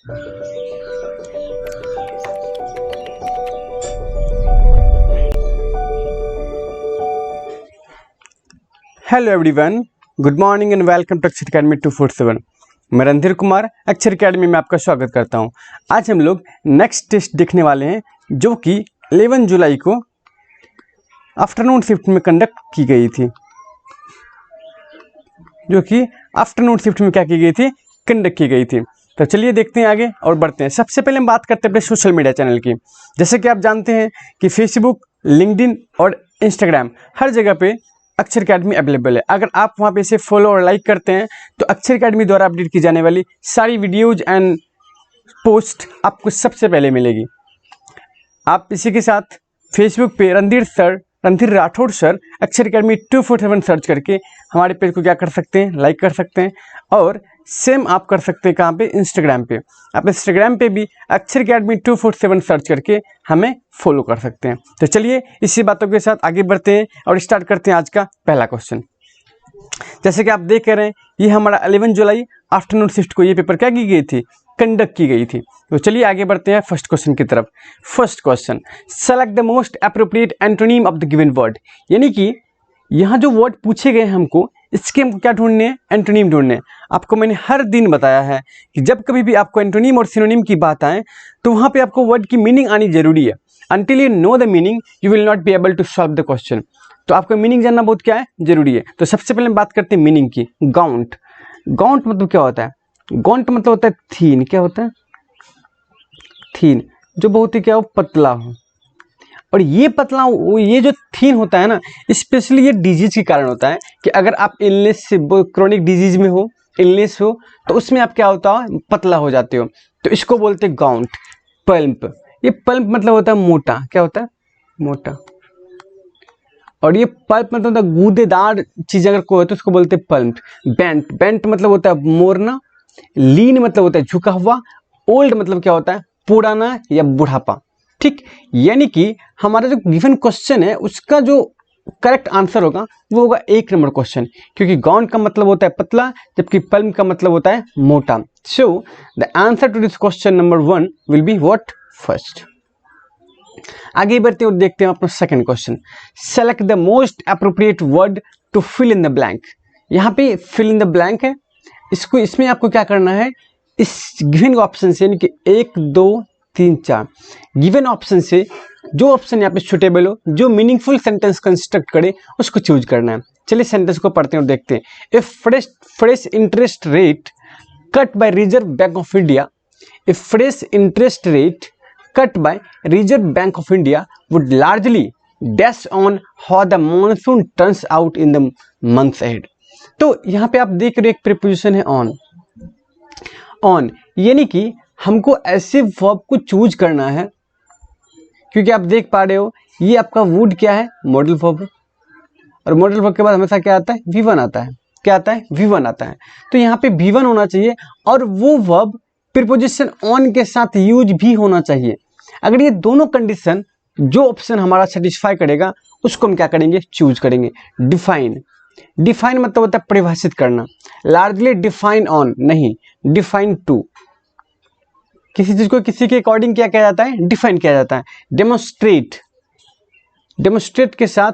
Hello everyone, good morning and welcome to Akshar Academy 247। मैं रणधीर कुमार अक्षर academy में आपका स्वागत करता हूं। आज हम लोग नेक्स्ट टेस्ट देखने वाले हैं जो कि 11 जुलाई को आफ्टरनून शिफ्ट में कंडक्ट की गई थी। कंडक्ट की गई थी। तो चलिए देखते हैं आगे और बढ़ते हैं। सबसे पहले हम बात करते हैं अपने सोशल मीडिया चैनल की। जैसे कि आप जानते हैं कि फेसबुक, लिंक्डइन और इंस्टाग्राम हर जगह पे अक्षर अकेडमी अवेलेबल है। अगर आप वहाँ पे इसे फॉलो और लाइक करते हैं तो अक्षर अकेडमी द्वारा अपडेट की जाने वाली सारी वीडियोज एंड पोस्ट आपको सबसे पहले मिलेगी। आप इसी के साथ फेसबुक पे रणधीर राठौड़ सर अक्षर अकेडमी 247 सर्च करके हमारे पेज को क्या कर सकते हैं, लाइक कर सकते हैं। और सेम आप कर सकते हैं कहाँ पे, इंस्टाग्राम पे। आप इंस्टाग्राम पे भी अक्षर अकेडमी 247 सर्च करके हमें फॉलो कर सकते हैं। तो चलिए इसी बातों के साथ आगे बढ़ते हैं और स्टार्ट करते हैं आज का पहला क्वेश्चन। जैसे कि आप देख रहे हैं, ये हमारा 11 जुलाई आफ्टरनून शिफ्ट को ये पेपर क्या की गई थी, कंडक्ट की गई थी। तो चलिए आगे बढ़ते हैं फर्स्ट क्वेश्चन की तरफ। First question, select the most appropriate antonym of the given word. यानी कि यहाँ जो वर्ड पूछे गए हमको, इसके हमको क्या ढूंढने हैं, एंटोनिम ढूंढने हैं। आपको मैंने हर दिन बताया है कि जब कभी भी आपको एंटोनिम और सिनोनिम की बात आए तो वहाँ पे आपको वर्ड की मीनिंग आनी जरूरी है। Until you know the meaning, you will not be able to solve the question। तो आपको मीनिंग जानना बहुत क्या है, जरूरी है। तो सबसे पहले हम बात करते हैं मीनिंग की। गाउंट, गाउंट मतलब क्या होता है? गाउंट मतलब होता है थीन। क्या होता है? थीन, जो बहुत ही क्या हो, पतला हो। और ये पतला, ये जो थीन होता है ना, स्पेशली ये डिजीज के कारण होता है कि अगर आप इलनेस से, क्रोनिक डिजीज में हो, इलनेस हो, तो उसमें आप क्या होता हो, पतला हो जाते हो। तो इसको बोलते हैं गाउंट। पल्प, ये पल्प मतलब होता है मोटा। क्या होता है? मोटा। और ये पल्प मतलब होता है गूदेदार चीज अगर कोई है तो उसको बोलते हैं पल्प। बेंट, बेंट मतलब होता है मोड़ना। लीन मतलब होता है झुका हुआ। ओल्ड मतलब क्या होता है, पुराना या बुढ़ापा। ठीक, यानी कि हमारा जो गिवन क्वेश्चन है उसका जो करेक्ट आंसर होगा वो होगा 1 नंबर क्वेश्चन, क्योंकि गाउंट का मतलब होता है पतला, जबकि पल्प का मतलब होता है मोटा। So the answer to this question number 1 will be what, first. आगे बढ़ते हैं और देखते हैं अपना second question. Select the most appropriate word to fill in the blank. यहाँ पे फिल इन द ब्लैंक है, इसमें आपको क्या करना है, इस गिवन ऑप्शन से, यानी कि 1 2 3 4 गिवन ऑप्शन से जो ऑप्शन यहाँ पे सुटेबल हो, जो मीनिंगफुल सेंटेंस कंस्ट्रक्ट करे, उसको चूज करना है। चलिए सेंटेंस को पढ़ते हैं और देखते हैं। A fresh interest rate cut by Reserve Bank of India, a fresh interest rate cut by Reserve Bank of India would largely dash on how the monsoon turns out in the months ahead। तो यहाँ पे आप देख रहे हो एक preposition है on. On यानी कि हमको ऐसे वर्ब को चूज करना है, क्योंकि आप देख पा रहे हो ये आपका वुड क्या है, मॉडल वर्ब। और मॉडल वर्ब के बाद हमेशा क्या आता है, V1 आता है। क्या आता है, V1 आता है। तो यहाँ पे V1 होना चाहिए और वो वर्ब प्रीपोजिशन ऑन के साथ यूज भी होना चाहिए। अगर ये दोनों कंडीशन जो ऑप्शन हमारा सेटिस्फाई करेगा उसको हम क्या करेंगे, चूज करेंगे। डिफाइन, डिफाइन मतलब होता है परिभाषित करना। लार्जली डिफाइन ऑन नहीं, डिफाइन टू। किसी चीज को किसी के अकॉर्डिंग क्या किया जाता है, डिफाइन किया जाता है। डेमोन्स्ट्रेट, डेमोन्स्ट्रेट के साथ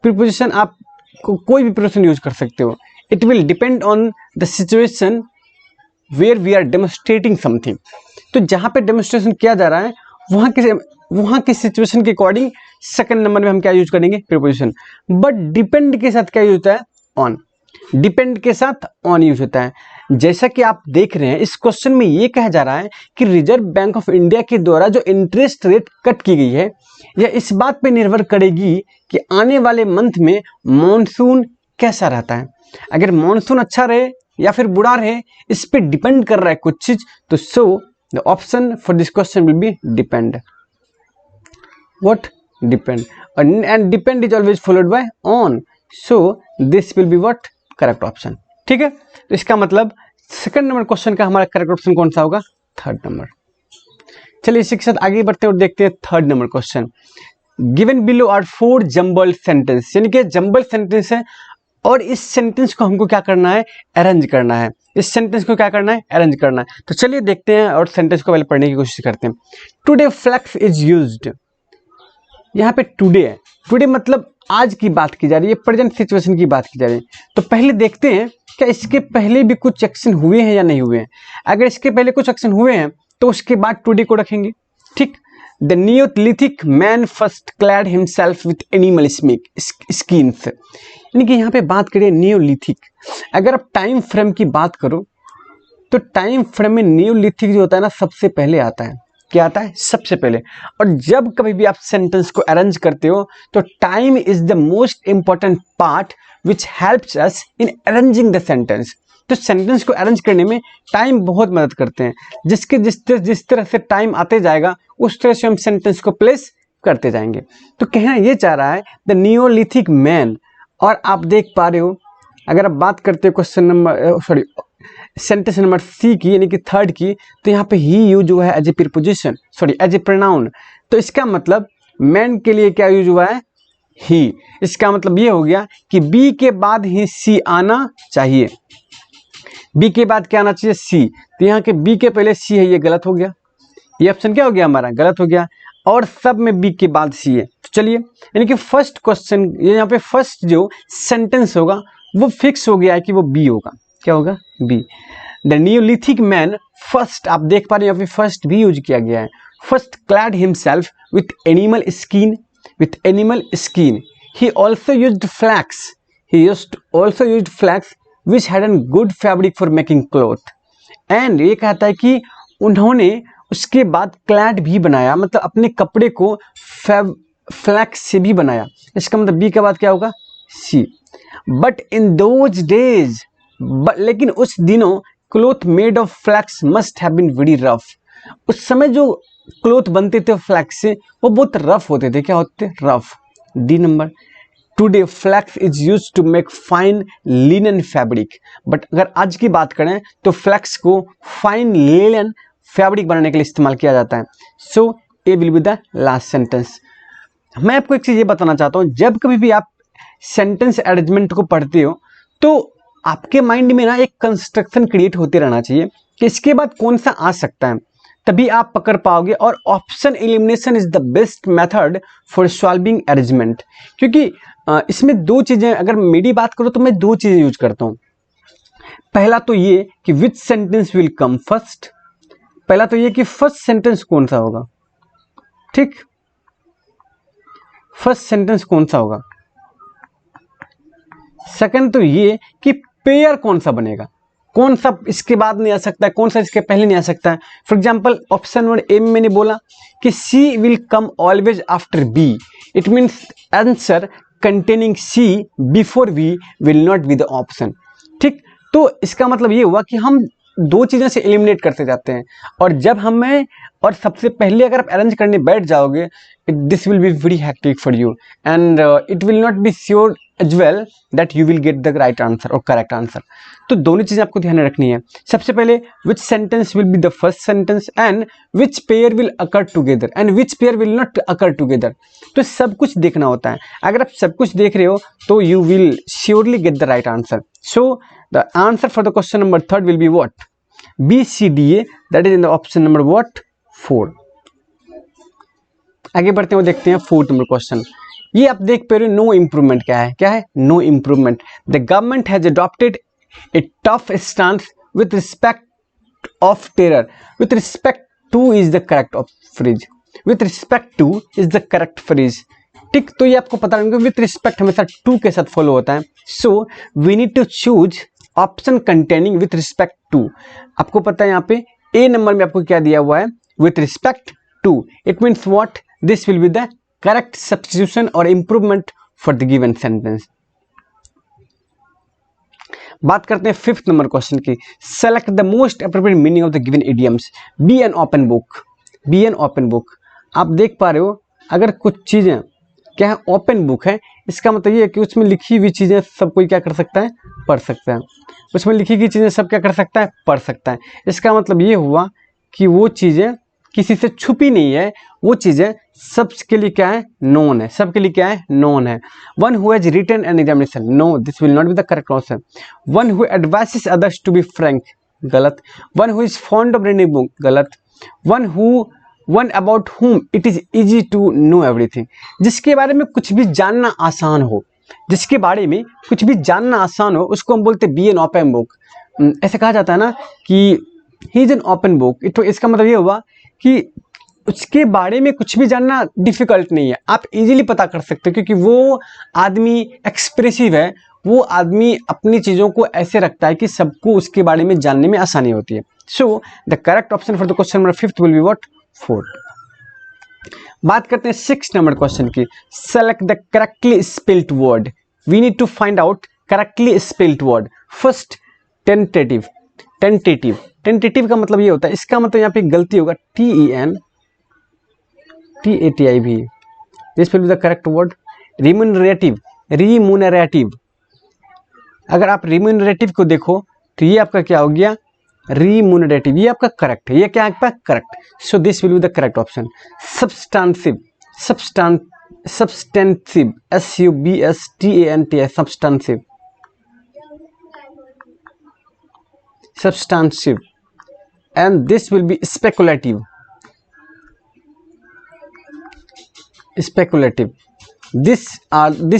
प्रीपोजिशन आप कोई भी प्रीपोजिशन यूज कर सकते हो। It will depend on the situation where we are demonstrating something. तो जहां पे डेमोन्स्ट्रेशन किया जा रहा है वहां की सिचुएशन के अकॉर्डिंग सेकंड नंबर में हम क्या यूज करेंगे, प्रीपोजिशन। बट डिपेंड के साथ क्या यूज होता है, ऑन। डिपेंड के साथ ऑन यूज होता है। जैसा कि आप देख रहे हैं इस क्वेश्चन में ये कहा जा रहा है कि रिजर्व बैंक ऑफ इंडिया के द्वारा जो इंटरेस्ट रेट कट की गई है यह इस बात पे निर्भर करेगी कि आने वाले मंथ में मॉनसून कैसा रहता है। अगर मॉनसून अच्छा रहे या फिर बुरा रहे, इस पे डिपेंड कर रहा है कुछ चीज। तो सो the option for this question will be depend. What, depend. And depend is always followed bye on, so this will be what, correct option. ठीक है, तो इसका मतलब सेकंड नंबर क्वेश्चन का हमारा करेक्ट ऑप्शन कौन सा होगा, थर्ड नंबर। चलिए इसी के साथ आगे बढ़ते हैं और देखते हैं third number question. Given below are 4 jumble sentence, यानी कि जम्बल सेंटेंस है और इस सेंटेंस को हमको क्या करना है, अरेंज करना है। इस सेंटेंस को क्या करना है, अरेंज करना है। तो चलिए देखते हैं और सेंटेंस को पहले पढ़ने की कोशिश करते हैं। टुडे फ्लेक्स इज यूज्ड, यहाँ पे टुडे है, टुडे मतलब आज की बात की जा रही है, प्रेजेंट सिचुएशन की बात की जा रही है। तो पहले देखते हैं क्या इसके पहले भी कुछ एक्शन हुए हैं या नहीं हुए हैं। अगर इसके पहले कुछ एक्शन हुए हैं तो उसके बाद टुडे को रखेंगे, ठीक। The Neolithic man first clad himself with animal skins, यानी कि यहाँ पे बात करें नियोलिथिक। अगर आप टाइम फ्रेम की बात करो तो टाइम फ्रेम में नियोलिथिक जो होता है ना, सबसे पहले आता है। क्या आता है, सबसे पहले। और जब कभी भी आप सेंटेंस को अरेंज करते हो तो time is the most important part which helps us in arranging the sentence. तो सेंटेंस को अरेंज करने में टाइम बहुत मदद करते हैं। जिस तरह से टाइम आते जाएगा उस तरह से हम सेंटेंस को प्लेस करते जाएंगे। तो कहना ये चाह रहा है द नियोलिथिक मैन। और आप देख पा रहे हो, अगर आप बात करते हो question number sentence number C की, यानी कि थर्ड की, तो यहाँ पे ही यूज हुआ है as a preposition, as a pronoun. तो इसका मतलब मैन के लिए क्या यूज हुआ है, ही। इसका मतलब ये हो गया कि बी के बाद ही सी आना चाहिए। बी के बाद क्या आना चाहिए, सी। तो यहाँ के बी के पहले सी है, ये गलत हो गया। ये ऑप्शन क्या हो गया हमारा, गलत हो गया। और सब में बी के बाद सी है। तो चलिए, यानी कि फर्स्ट क्वेश्चन, ये यहाँ पे फर्स्ट जो सेंटेंस होगा वो फिक्स हो गया है कि वो बी होगा। क्या होगा, B. The Neolithic man first, आप देख पा रहे हैं यहाँ पे फर्स्ट भी यूज किया गया है। First clad himself with animal skin, with animal skin. He also used flax, he also used flax which had an good fabric for making cloth. And ये कहता है कि उन्होंने उसके बाद क्लैड भी बनाया, मतलब अपने कपड़े को फ्लैक्स से भी बनाया। इसका मतलब बी के बाद क्या होगा, C. But in those days, लेकिन उस दिनों cloth made of flax must have been very rough. उस समय जो क्लोथ बनते थे फ्लैक्स से वो बहुत रफ होते थे। क्या होते थे, rough. D number. Today flax is use to make fine linen fabric. But अगर आज की बात करें तो फ्लैक्स को फाइन लिनन फैब्रिक बनाने के लिए इस्तेमाल किया जाता है। So A will be the last sentence. मैं आपको एक चीज़ ये बताना चाहता हूँ, जब कभी भी आप सेंटेंस अरेंजमेंट को पढ़ते हो तो आपके माइंड में ना एक कंस्ट्रक्शन क्रिएट होते रहना चाहिए कि इसके बाद कौन सा आ सकता है, तभी आप पकड़ पाओगे। और option elimination is the best method for solving arrangement. क्योंकि इसमें दो चीज़ें, अगर मेरी बात करो तो मैं दो चीज़ें यूज करता हूँ। पहला तो ये कि विच सेंटेंस विल कम फर्स्ट, पहला तो ये कि फर्स्ट सेंटेंस कौन सा होगा, ठीक, फर्स्ट सेंटेंस कौन सा होगा। सेकंड तो ये कि पेयर कौन सा बनेगा, कौन सा इसके बाद नहीं आ सकता है, कौन सा इसके पहले नहीं आ सकता है। For example option number A में मैंने बोला कि C will come always after B, it means answer containing C before B will not be the option, ठीक। तो इसका मतलब ये हुआ कि हम दो चीज़ों से एलिमिनेट करते जाते हैं। और जब हमें, और सबसे पहले अगर आप अरेंज करने बैठ जाओगे, this will be very hectic for you and it will not be sure as well that you will get the right answer और करेक्ट आंसर। तो दोनों चीज़ें आपको ध्यान में रखनी है। सबसे पहले विच sentence will be the first sentence and which pair will occur together and which pair will not occur together. तो सब कुछ देखना होता है। अगर आप सब कुछ देख रहे हो तो you will surely gate the right answer. So the answer for the question number third will be what, B, C, D, A, that is in the option number what, 4। आगे बढ़ते हैं, देखते हैं फोर्थ नंबर क्वेश्चन। ये आप देख पा रहे हो, नो इम्प्रूवमेंट क्या है, क्या है, no improvement. The government has adopted a tough stance with respect of terror, with respect to is the correct phrase, with respect to is the correct phrase, ठीक। तो ये आपको पता है विथ रिस्पेक्ट हमेशा टू के साथ फॉलो होता है। So we need to choose option containing with respect to. आपको पता है यहाँ पे ए नंबर में आपको क्या दिया हुआ है, with respect to. It means what, this will be the correct substitution और improvement for the given sentence. बात करते हैं फिफ्थ नंबर क्वेश्चन की। Select the most appropriate meaning of the given idioms. Be an open book, be an open book. आप देख पा रहे हो, अगर कुछ चीज़ें क्या है, ओपन बुक है, इसका मतलब ये है कि उसमें लिखी हुई चीज़ें सब कोई क्या कर सकता है, पढ़ सकता है। उसमें लिखी हुई चीज़ें सब क्या कर सकता है, पढ़ सकता है। इसका मतलब ये हुआ कि वो चीज़ें किसी से छुपी नहीं है, वो चीज़ें सबके लिए क्या है, नोन है, सबके लिए क्या है, नोन है। One who has written an examination, no this will not be the correct answer. One who advises others to be frank, गलत। One who is fond of reading book, गलत। One about whom it is easy to know everything, जिसके बारे में कुछ भी जानना आसान हो, जिसके बारे में कुछ भी जानना आसान हो, उसको हम बोलते बी एन ओपन बुक। ऐसे कहा जाता है ना कि he is an open book, तो इसका मतलब ये हुआ कि उसके बारे में कुछ भी जानना डिफिकल्ट नहीं है, आप इजीली पता कर सकते हो, क्योंकि वो आदमी एक्सप्रेसिव है, वो आदमी अपनी चीज़ों को ऐसे रखता है कि सबको उसके बारे में जानने में आसानी होती है। So the correct option for the question number 5 will be what, 4। बात करते हैं 6 नंबर क्वेश्चन की। Select the correctly spelled word, we need to find out correctly spelled word. First, tentative. Tentative, tentative का मतलब ये होता है, इसका मतलब यहाँ पे गलती होगा, TENTATIV, this will be the correct word. Remunerative, remunerative, अगर आप रिम्यूनरेटिव को देखो तो ये आपका क्या हो गया, रिम्यूनरेटिव, ये आपका करेक्ट है, ये क्या है आपका correct. So this will be the correct option. Substantive, substantive, SUBSTANTI, substantive, substantive, and this will be speculative, speculative. This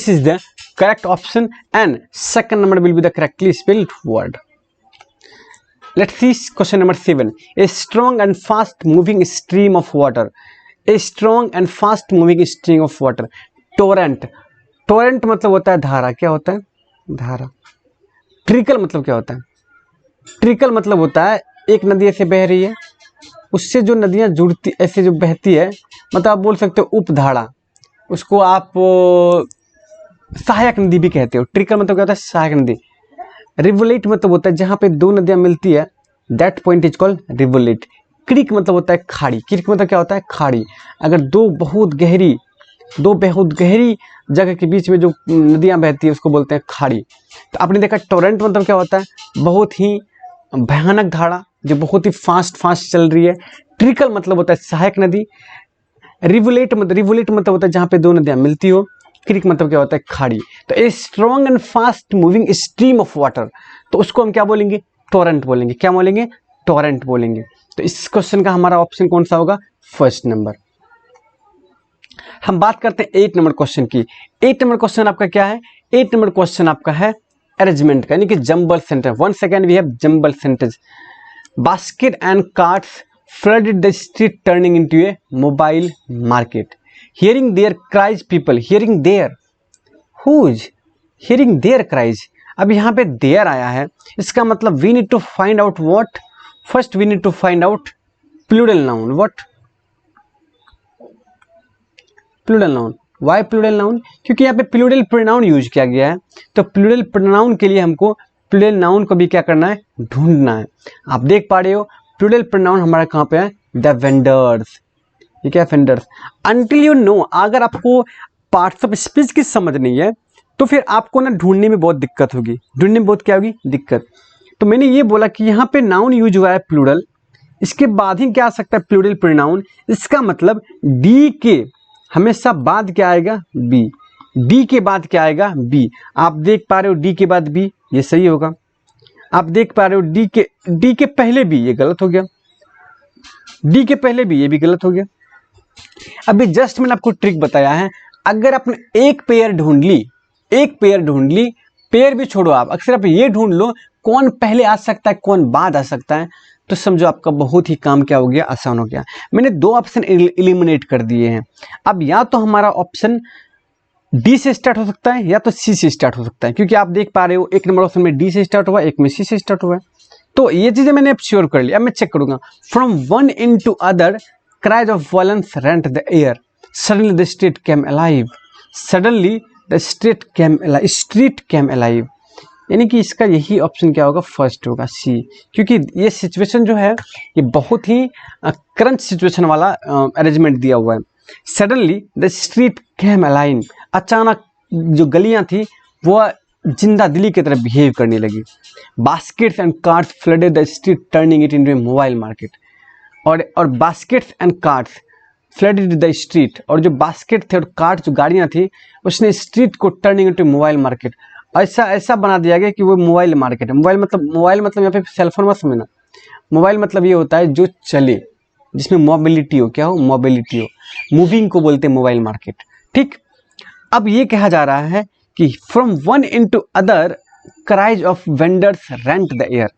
is the correct option, and second number will be the correctly spelled word. Let's see question number 7. A strong and fast moving stream of water, a strong and fast moving stream of water. torrent, torrent मतलब होता है धारा, क्या होता है, धारा। Trickle मतलब क्या होता है, ट्रिकल मतलब होता है एक नदी ऐसे बह रही है, उससे जो नदियां जुड़ती ऐसे जो बहती है, मतलब आप बोल सकते हो उपधारा, उसको आप सहायक नदी भी कहते हो। ट्रिकल मतलब क्या होता है, सहायक नदी। रिवुलेट मतलब होता है जहाँ पे दो नदियां मिलती है, that point is called rivulet. Creek मतलब होता है खाड़ी, क्रीक मतलब क्या होता है, खाड़ी। अगर दो बहुत गहरी जगह के बीच में जो नदियां बहती है उसको बोलते हैं खाड़ी। तो आपने देखा टोरेंट मतलब क्या होता है, बहुत ही भयानक धारा जो बहुत ही फास्ट चल रही है। ट्रिकल मतलब होता है सहायक नदी। रिवुलेट मतलब होता है जहाँ पे दो नदियां मिलती हो। क्रीक मतलब क्या होता है, खाड़ी। तो a strong and fast moving stream of water, तो उसको हम क्या बोलेंगे, टोरेंट बोलेंगे। क्या बोलेंगे, टोरेंट बोलेंगे। तो इस क्वेश्चन का हमारा ऑप्शन कौन सा होगा, फर्स्ट नंबर। हम बात करते हैं 8 नंबर क्वेश्चन की। 8 नंबर क्वेश्चन आपका क्या है, 8 नंबर क्वेश्चन आपका है अरेंजमेंट का, यानी कि jumble sentence. 1 second we have jumble sentence. Basket and carts flooded the street turning into a mobile market. Hearing their cries, people hearing their, who's hearing their cries? अब यहाँ पे their आया है, इसका मतलब we need to find out what, first we need to find out plural noun. What? plural noun. Why plural noun? क्योंकि यहाँ पे plural pronoun यूज किया गया है, तो plural pronoun के लिए हमको plural noun को भी क्या करना है, ढूंढना है। आप देख पा रहे हो प्लूरल प्रोनाउन हमारा कहाँ पे है, द वेंडर्स। ये क्या है, वेंडर्स। अनटिल यू नो, अगर आपको पार्ट्स ऑफ स्पीच की समझ नहीं है तो फिर आपको ना ढूंढने में बहुत दिक्कत होगी, ढूंढने में बहुत क्या होगी, दिक्कत। तो मैंने ये बोला कि यहाँ पे नाउन यूज हुआ है प्लूरल, इसके बाद ही क्या आ सकता है, प्लूरल प्रोनाउन। इसका मतलब डी के हमेशा बाद क्या आएगा, बी। डी के बाद क्या आएगा, बी। आप देख पा रहे हो डी के बाद बी, ये सही होगा। आप देख पा रहे हो डी के पहले भी, ये गलत हो गया। डी के पहले भी, ये भी गलत हो गया। अभी जस्ट मैंने आपको ट्रिक बताया है, अगर आपने एक पेयर ढूंढ ली, पेयर भी छोड़ो, आप अक्सर आप ये ढूंढ लो कौन पहले आ सकता है, कौन बाद आ सकता है, तो समझो आपका बहुत ही काम क्या हो गया, आसान हो गया। मैंने 2 ऑप्शन एलिमिनेट कर दिए हैं। अब या तो हमारा ऑप्शन डी से स्टार्ट हो सकता है या तो सी से स्टार्ट हो सकता है, क्योंकि आप देख पा रहे हो 1 नंबर ऑप्शन में डी से स्टार्ट हुआ, एक में सी से स्टार्ट हुआ है। तो ये चीजें मैंने अब श्योर कर ली। अब मैं चेक करूंगा। From one in to other cries of violence rent the air, suddenly the street came alive, suddenly the street came alive. यानी कि इसका यही ऑप्शन क्या होगा, फर्स्ट होगा, सी। क्योंकि ये सिचुएशन जो है ये बहुत ही करंट सिचुएशन वाला अरेंजमेंट दिया हुआ है। Suddenly the street came alive, अचानक जो गलियां थी वो जिंदा दिली की तरह बिहेव करने लगी। Baskets and carts flooded the street turning it into a mobile market, और baskets and carts flooded the street, और जो बास्केट थे और कार्ट जो गाड़ियाँ थी उसने स्ट्रीट को टर्निंग इनटू मोबाइल मार्केट, ऐसा बना दिया गया कि वो मोबाइल मार्केट है। मोबाइल मतलब यहाँ पे सेलफोन मत समझना, मोबाइल मतलब ये होता है जो चले, जिसमें मोबिलिटी हो, क्या हो, मोबिलिटी हो, मूविंग को बोलते हैं मोबाइल मार्केट। ठीक, अब ये कहा जा रहा है कि from one into other cries of vendors rent the air,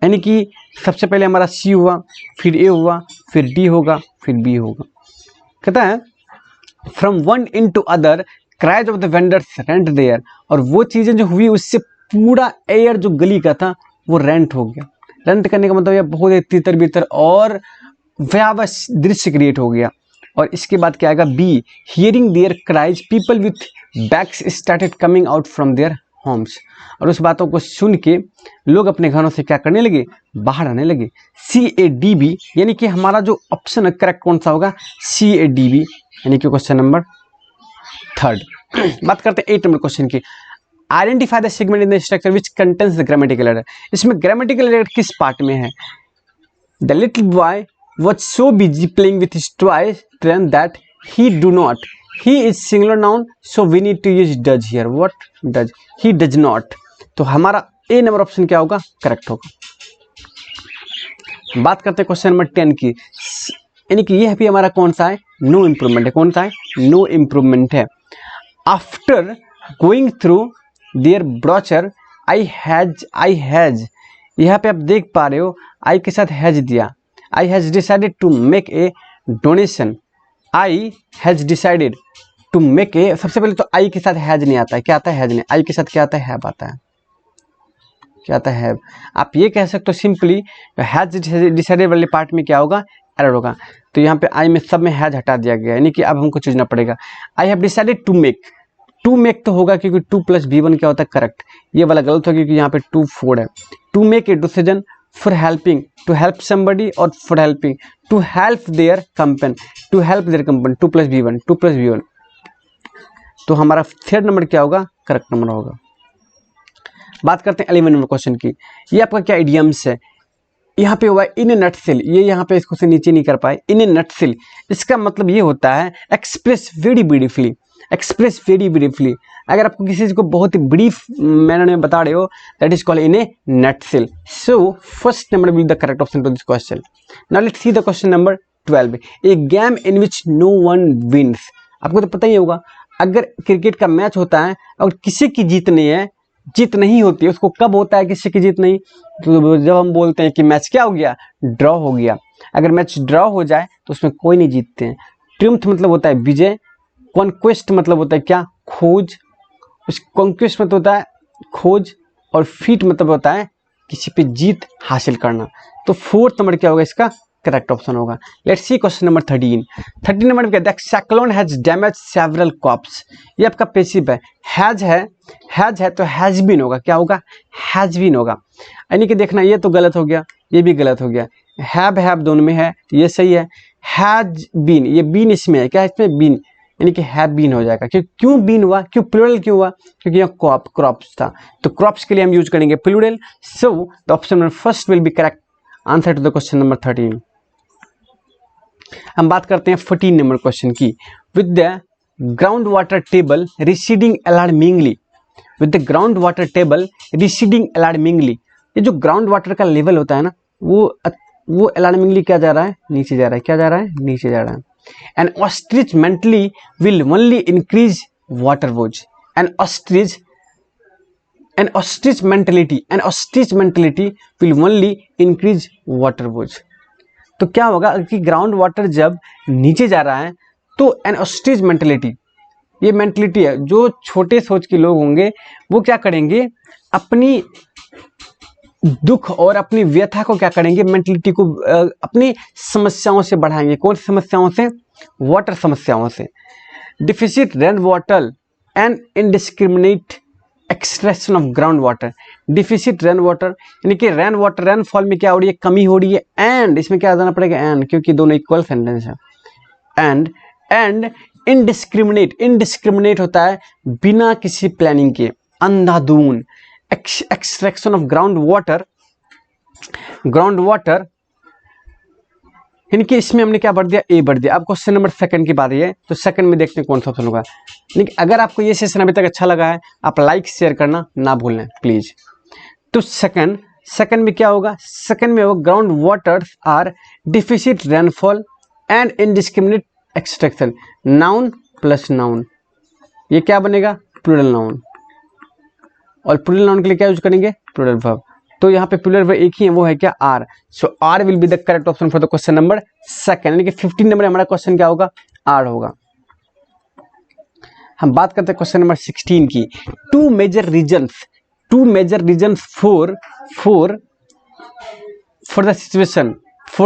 यानी कि सबसे पहले हमारा सी हुआ, फिर ए हुआ, फिर डी होगा, फिर बी होगा। कहता है from one into other cries of the vendors rent the air, और वो चीज़ें जो हुई उससे पूरा एयर जो गली का था वो रेंट हो गया। रेंट करने का मतलब यह बहुत ही तितर बितर और भयावह दृश्य क्रिएट हो गया। और इसके बाद क्या आएगा, B, hearing their cries people with bags started coming out from their homes, और उस बातों को सुन के लोग अपने घरों से क्या करने लगे, बाहर आने लगे। CADB, यानी कि हमारा जो ऑप्शन है करेक्ट कौन सा होगा, CADB, यानी कि क्वेश्चन नंबर 3। बात करते हैं 8 नंबर क्वेश्चन की। Identify the segment in the structure which contains the grammatical error, इसमें ग्रामेटिकल एरर किस पार्ट में है। The little boy was so busy playing with his toy train that he do not, he is singular noun, so we need to use does here. What does, he does not, तो हमारा ए number option क्या होगा, correct होगा। बात करते हैं question number 10 की, यानी कि यह भी हमारा कौन सा है, नो इम्प्रूवमेंट है। कौन सा है, नो इम्प्रूवमेंट है। After going through their brochure I has, यहाँ पे आप देख पा रहे हो आई के साथ हैज दिया, I has decided to make a donation, I has decided to make a, सबसे पहले तो I के साथ हैज नहीं आता है, क्या आता है, हैज नहीं, I के साथ क्या आता है, हैव आता है, क्या आता है, हैव। आप ये कह सकते हो सिंपली हैज डिसाइडेड वाले पार्ट में क्या होगा, एरर होगा। तो यहाँ पे I में सब में हैज हटा दिया गया, यानी कि अब हमको चूजना पड़ेगा। I have decided to make, to make तो होगा क्योंकि 2 + B1 क्या होता है, करेक्ट। ये वाला गलत होगा क्योंकि यहाँ पे 2 4 है। To make a decision, for helping, to help somebody, or for helping, to help their company, to help their company, 2 + B1, 2 + B1, तो हमारा 3rd नंबर क्या होगा, करेक्ट नंबर होगा। बात करते हैं 11 नंबर क्वेश्चन की। ये आपका क्या इडियम्स है, यहाँ पे हुआ इन ए नटसेल, ये यहाँ पे इसको से नीचे नहीं कर पाए, इन ए नटसेल, इसका मतलब ये होता है express very beautifully, express very briefly. अगर आपको किसी चीज़ को बहुत ही ब्रीफ मैनर में बता रहे हो, that is called in a nutshell. So first number will the correct option to this question. Now let's see the question number 12। A game in which no one wins, आपको तो पता ही होगा अगर cricket का मैच होता है और किसी की जीत नहीं होती है, उसको कब होता है किसी की जीत नहीं, तो जब हम बोलते हैं कि मैच क्या हो गया, ड्रॉ हो गया। अगर मैच ड्रॉ हो जाए तो उसमें कोई नहीं जीतते हैं। ट्रिम्थ मतलब होता है विजय, कॉन्क्वेस्ट मतलब होता है क्या, खोज, उस कॉन्क्वेस्ट मतलब होता है खोज, और फीट मतलब होता है किसी पे जीत हासिल करना। तो 4th नंबर क्या होगा, इसका करेक्ट ऑप्शन होगा। Let's see question number 13। 13 number में क्या, the cyclone has damage several crops, ये आपका पैसिव है। हैज है तो हैज बीन होगा, क्या होगा, हैज बीन होगा। यानी कि देखना ये तो गलत हो गया, ये भी गलत हो गया। हैव दोनों में है, ये सही है। हैज बीन, ये बीन इसमें है, क्या है इसमें, बीन, यानी कि हैव बीन हो जाएगा। क्यों बीन हुआ, क्यों प्लूरल क्यों हुआ, क्योंकि यहाँ क्रॉप्स था, तो क्रॉप्स के लिए हम यूज करेंगे plural. So the option number first will be correct answer to the question number 13। हम बात करते हैं 14 नंबर क्वेश्चन की। With the ground water table receding alarmingly, with the ground water table receding alarmingly, ये जो ground water का level होता है ना, वो अलार्मिंगली क्या जा रहा है, नीचे जा रहा है, क्या जा रहा है, नीचे जा रहा है। An ostrich mentally will only increase water wage. An ostrich mentality will only increase water wage. तो क्या होगा कि ग्राउंड वाटर जब नीचे जा रहा है तो एन ऑस्ट्रिच मेंटेलिटी, ये मेंटेलिटी है, जो छोटे सोच के लोग होंगे वो क्या करेंगे, अपनी दुख और अपनी व्यथा को क्या करेंगे, मेंटेलिटी को अपनी समस्याओं से बढ़ाएंगे। कौन सी समस्याओं से, वाटर समस्याओं से। Deficit rain water and indiscriminate extraction of ground water, deficit rain water यानी कि रेन वाटर, रेनफॉल में क्या हो रही है, कमी हो रही है। एंड इसमें क्या जाना पड़ेगा, एंड, क्योंकि दोनों इक्वल सेंटेंस है। एंड इनडिस्क्रिमिनेट होता है बिना किसी प्लानिंग के, अंधाधुन। एक्सट्रैक्शन ऑफ ग्राउंड वाटर यानी कि इसमें हमने क्या भर दिया, ए भर दिया। अब क्वेश्चन नंबर सेकंड की बारी है, तो सेकंड में देखते हैं कौन सा ऑप्शन होगा। लेकिन अगर आपको ये सेशन अभी तक अच्छा लगा है, आप लाइक शेयर करना ना भूलें प्लीज। तो सेकंड में क्या होगा, सेकंड में होगा ground waters are deficit rainfall and indiscriminate extraction, noun plus noun, ये क्या बनेगा, प्लूरल नाउन। और प्लूरल नाउन के लिए क्या यूज करेंगे, प्लूरल वर्ब। तो यहाँ पे प्लूरल वर्ब एक ही है, वो है क्या, are. So are will be the correct option for the question number second, यानी कि 15 नंबर हमारा क्वेश्चन क्या होगा, आर होगा। हम बात करते हैं क्वेश्चन नंबर 16 की। Two major reasons for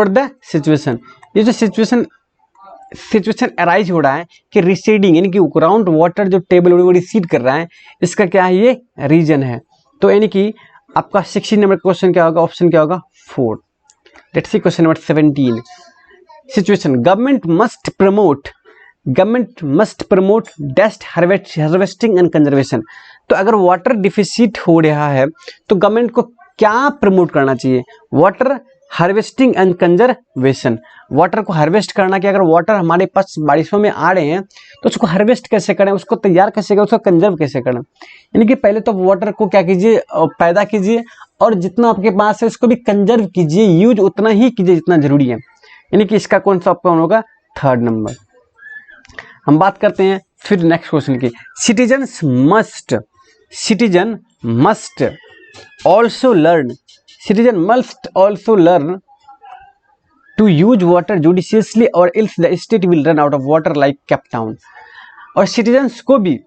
the situation, ये जो सिचुएशन अराइज हो रहा है कि रिसीडिंग, यानी कि ग्राउंड वाटर जो टेबल वो रिसीड कर रहा है, इसका क्या है, ये रीजन है। तो यानी कि आपका 16 नंबर क्वेश्चन क्या होगा, ऑप्शन क्या होगा, 4। Let's see question number 17। Situation, government must promote dust harvesting and conservation. तो अगर वाटर डिफिसिट हो रहा है तो गवर्नमेंट को क्या प्रमोट करना चाहिए, water harvesting and conservation. Water को हार्वेस्ट करना, कि अगर वाटर हमारे पास बारिशों में आ रहे हैं तो उसको हार्वेस्ट कैसे करें, उसको तैयार कैसे करें, उसको कंजर्व कैसे करें। यानी कि पहले तो वाटर को क्या कीजिए, पैदा कीजिए, और जितना आपके पास है उसको भी कंजर्व कीजिए, यूज उतना ही कीजिए जितना जरूरी है। यानी कि इसका कौन सा ऑप्शन होगा, 3rd नंबर। हम बात करते हैं फिर नेक्स्ट क्वेश्चन की। Citizen must also learn to use water judiciously और else the state will run out of water like Cape Town. और सिटीजन्स को भी,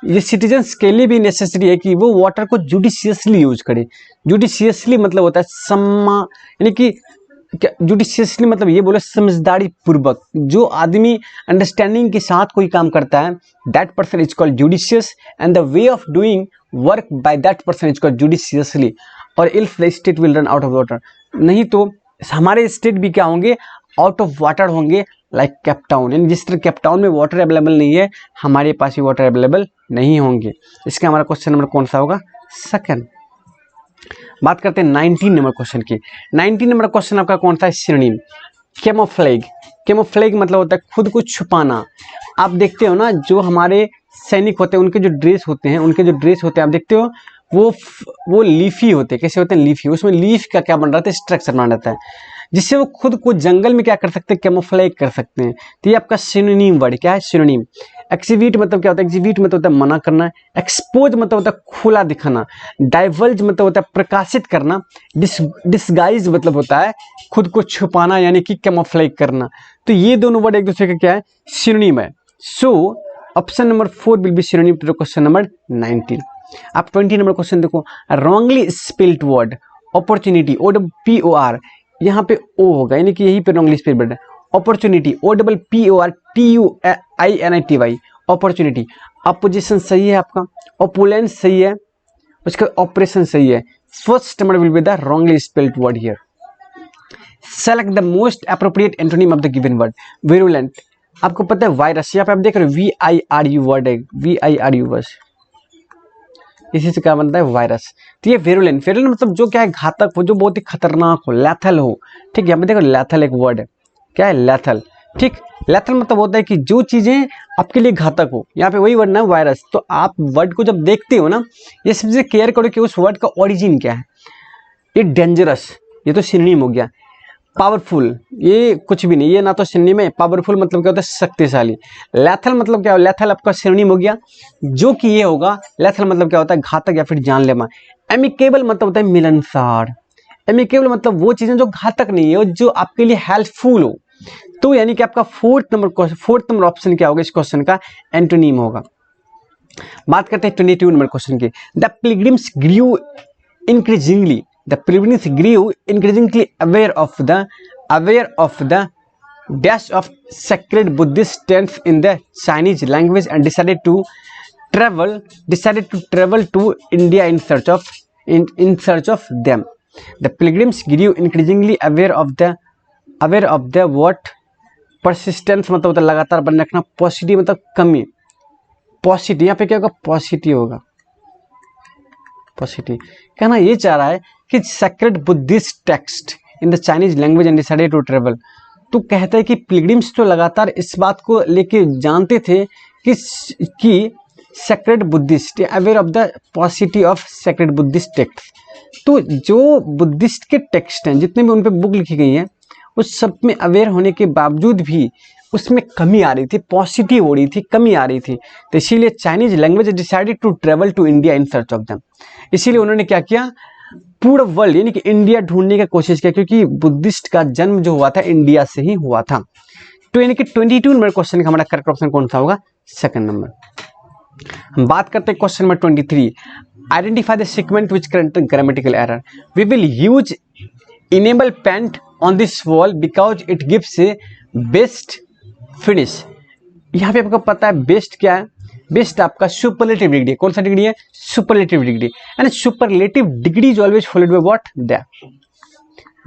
ये सिटीजन्स के लिए भी नेसेसरी है कि वो वाटर को जुडिशियसली यूज करे। जुडिशियसली मतलब होता है यानी कि जुडिशियसली मतलब ये बोले समझदारी पूर्वक। जो आदमी अंडरस्टैंडिंग के साथ कोई काम करता है, that person is called judicious, and the way of doing work by that person is called judiciously. और else the state will run out of water, नहीं तो हमारे स्टेट भी क्या होंगे, आउट ऑफ वाटर होंगे, लाइक केप टाउन। यानी जिस तरह केप टाउन में वाटर अवेलेबल नहीं है, हमारे पास भी वाटर अवेलेबल नहीं होंगे। इसका हमारा क्वेश्चन नंबर कौन सा होगा, 2nd। बात करते हैं 19 नंबर क्वेश्चन की। 19 नंबर क्वेश्चन आपका कौन सा है, सिनोनिम। कैमोफ्लेग मतलब होता है खुद को छुपाना। आप देखते हो ना, जो हमारे सैनिक होते हैं उनके जो ड्रेस होते हैं आप देखते हो वो लीफी होते हैं। कैसे होते हैं, लीफी। उसमें लीफ का क्या बन रहता है, स्ट्रक्चर बना रहता है, जिससे वो खुद को जंगल में क्या कर सकते हैं, कैमोफ्लेग कर सकते हैं। तो ये आपका सिनोनिम वर्ड क्या है, सिनोनिम। एक्सिबिट मतलब क्या होता है, एग्जिबिट मतलब होता है मना करना। एक्सपोज मतलब होता है खुला दिखाना। डाइवल्ज मतलब होता है प्रकाशित करना। डिस्गाइज मतलब होता है खुद को छुपाना, यानी कि कैमोफ्लेग करना। तो ये दोनों वर्ड एक दूसरे का क्या है, सिनोनिम है। So option number 4 will be synonym to the question number 19। आप 20 नंबर क्वेश्चन देखो। Wrongly spelled word opportunity, OPOR, यहाँ पे ओ होगा, यानी कि यही पे रॉन्गली स्पेल्ड वर्ड है अपॉर्चुनिटी, OPPORTUINITY, अपॉर्चुनिटी। अपोजिशन सही है आपका, ऑपुलेंस सही है, उसका ऑपरेशन सही है। First number will be the wrongly spelled word here. Select the most appropriate antonym of the given word. Virulent, आपको पता है वायरस, यहाँ पे आप देख रहे हो VIRU वर्ड है, VIRU बस, इसी से क्या बनता है, वायरस। तो ये वेरुलेंट मतलब जो क्या है, घातक हो, जो बहुत ही खतरनाक हो, लैथल हो। ठीक है, यहाँ पे देखो लैथल एक वर्ड है, क्या है, लैथल। ठीक, लैथल मतलब होता है कि जो चीजें आपके लिए घातक हो। यहाँ पे वही वर्ड ना, वायरस। तो आप वर्ड को जब देखते हो ना, ये सबसे केयर करो कि उस वर्ड का ओरिजिन क्या है। ये डेंजरस, ये तो सिनोनिम हो गया। पावरफुल, ये कुछ भी नहीं, ये ना तो सिनोनिम है। पावरफुल मतलब क्या होता है, शक्तिशाली। लैथल मतलब क्या हो, लैथल आपका सिनोनिम हो गया, जो कि ये होगा। लैथल मतलब क्या होता है, घातक या फिर जानलेवा। एमिकेबल मतलब होता है मिलनसार। एमिकेबल मतलब वो चीजें जो घातक नहीं है, जो आपके लिए हेल्पफुल हो। तो यानी कि आपका 4th नंबर ऑप्शन क्या होगा इस क्वेश्चन का, एंटोनिम होगा। बात करते हैं 22 नंबर क्वेश्चन की। The pilgrims grew increasingly aware of the dash of sacred Buddhist texts in the Chinese language and decided to travel to India in search of them. The pilgrims grew increasingly aware of the what, persistence मतलब होता है लगातार बने रखना। Positive मतलब कमी, positive, यहाँ पे क्या होगा, पॉजिटिव होगा। पॉजिटिव कहना ये चाह रहा है कि sacred Buddhist text in the Chinese language and decided to travel. तो कहता है कि पिलग्रिम्स तो लगातार इस बात को लेके जानते थे कि sacred Buddhist aware of the पॉसिटी of sacred Buddhist text. तो जो बुद्धिस्ट के टेक्स्ट हैं, जितने भी उन पे बुक लिखी गई हैं, उस सब में अवेयर होने के बावजूद भी उसमें कमी आ रही थी, पॉसिटिव हो रही थी, कमी आ रही थी। तो इसीलिए Chinese language decided to travel to India in search of them. इसीलिए उन्होंने क्या किया, पूरा वर्ल्ड यानी कि इंडिया ढूंढने की कोशिश किया, क्योंकि बुद्धिस्ट का जन्म जो हुआ था इंडिया से ही हुआ था। तो यानी कि 22 नंबर क्वेश्चन का हमारा करेक्ट ऑप्शन कौन सा होगा, सेकंड नंबर। हम बात करते हैं question number 23, identify the sequence which current grammatical error. We will use enamel paint on this wall because it gives a best finish. यहाँ पे आपको पता है बेस्ट क्या है, बेस्ट आपका सुपरलेटिव डिग्री। कौन सा डिग्री है, superlative degree. And superlative degree is always followed by what,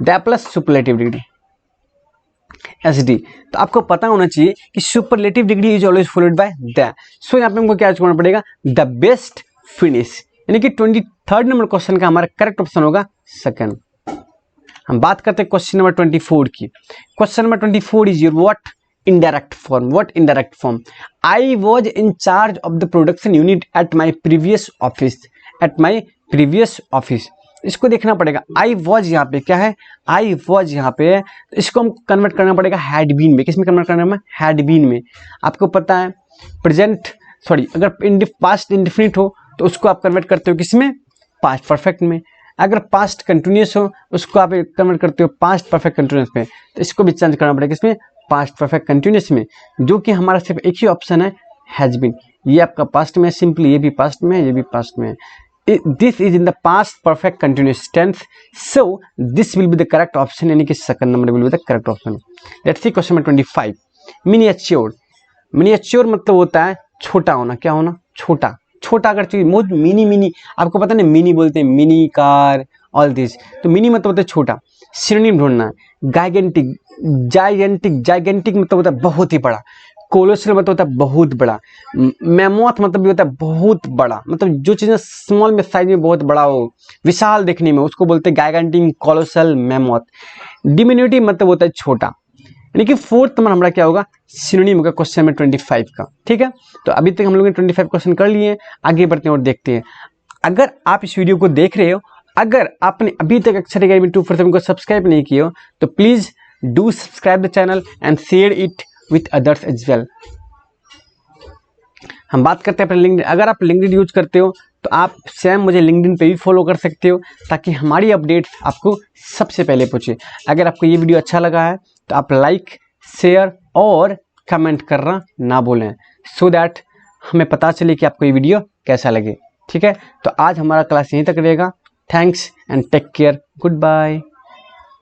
the plus superlative degree SD। तो आपको पता होना चाहिए कि superlative degree is always followed by the. सो यहाँ पे हमको क्या करना पड़ेगा, द बेस्ट फिनिश। यानी कि 23rd नंबर क्वेश्चन का हमारा करेक्ट ऑप्शन होगा सेकंड। हम बात करते हैं क्वेश्चन नंबर 24 की। Question number 24 is your what, indirect form। what indirect form? I was in charge of the production unit at my previous office। इसको देखना पड़ेगा। I was यहाँ पे क्या है, I was यहाँ पे है, तो इसको हम कन्वर्ट करना पड़ेगा had been में। किसमें कन्वर्ट करना है, had been में। आपको पता है अगर पास्ट इंडेफिनिट हो तो उसको आप कन्वर्ट करते हो किसमें, पास्ट परफेक्ट में। अगर पास्ट कंटिन्यूस हो उसको आप कन्वर्ट करते हो पास्ट परफेक्ट कंटिन्यूस में। तो इसको भी चेंज करना पड़ेगा किसमें, पास्ट परफेक्ट कंटिन्यूस में, जो कि हमारा सिर्फ एक ही ऑप्शन है, हैज बीन। ये आपका पास्ट में है, सिंपली ये भी पास्ट में है, ये भी पास्ट में है। This is in the past perfect continuous tense, so this will be the correct option, यानी कि second number will be the correct option. Let's see question number 25, miniature. Miniature मतलब होता है छोटा होना। क्या होना, छोटा। छोटा अगर चीज बहुत मिनी, आपको पता नहीं मिनी बोलते हैं, मिनी कार, ऑल दिस। तो मिनी मतलब होता है छोटा। सिनोनिम ढूंढना है, गाइगेंटिक, जाइगेंटिक मतलब होता है बहुत ही बड़ा। कोलोसल मतलब होता है बहुत बड़ा। मैमोथ मतलब भी होता है बहुत बड़ा, मतलब जो चीज़ें स्मॉल में साइज में बहुत बड़ा हो, विशाल देखने में, उसको बोलते हैं गाइगेंटिक, कोलोसल, मैमोथ। डिमिन्यूटिव मतलब होता है छोटा। यानी कि 4th नंबर हमारा क्या होगा, सिनोनिम होगा क्वेश्चन नंबर 25 का। ठीक है, तो अभी तक हम लोगों ने 25 क्वेश्चन कर लिए हैं, आगे बढ़ते हैं और देखते हैं। अगर आप इस वीडियो को देख रहे हो, अगर आपने अभी तक अक्षर अकेडमी 247 को सब्सक्राइब नहीं किया हो, तो please do subscribe the channel and share it with others as well. हम बात करते हैं अपने लिंक्डइन। अगर आप लिंक्डइन यूज करते हो तो आप सेम मुझे लिंक्डइन पे भी फॉलो कर सकते हो, ताकि हमारी अपडेट्स आपको सबसे पहले पहुंचे। अगर आपको ये वीडियो अच्छा लगा है तो आप लाइक, शेयर और कमेंट करना ना भूलें, सो दैट हमें पता चले कि आपको ये वीडियो कैसा लगे। ठीक है, तो आज हमारा क्लास यहीं तक रहेगा। Thanks and take care, good bye.